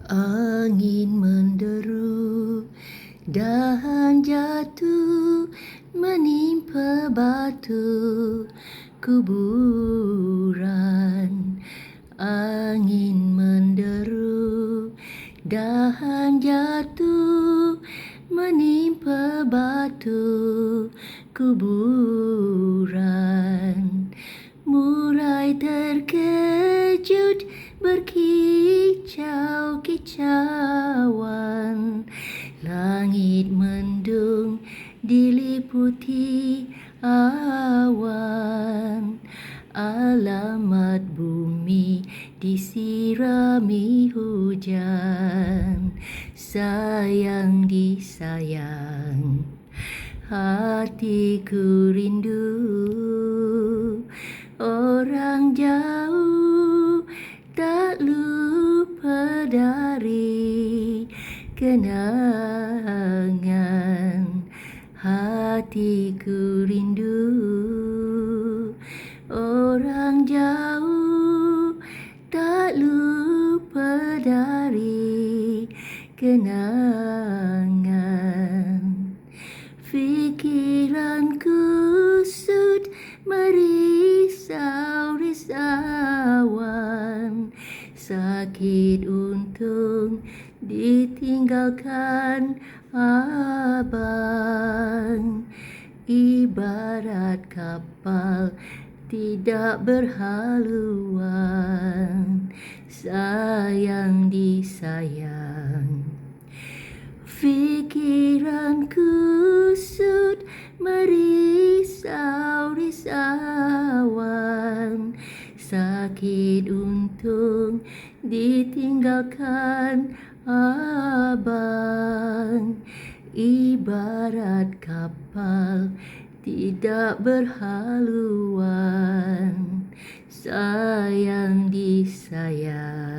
Angin menderu, dahan jatuh menimpa batu kuburan. Angin menderu, dahan jatuh menimpa batu kuburan. Murai terkejut berkicau-kicauan. Langit mendung diliputi awan. Alamat bumi disirami hujan. Sayang disayang, hatiku rindu. Orang jauh tak lupa dari kenangan. Hatiku rindu. Orang jauh tak lupa dari kenangan. Fikiranku sud merisau-risauan. Sakit untung ditinggalkan abang. Ibarat kapal tidak berhaluan. Sayang disayang, fikiranku sud merisau-risauan. Sakit untung ditinggalkan abang. Ibarat kapal tidak berhaluan. Sayang disayang.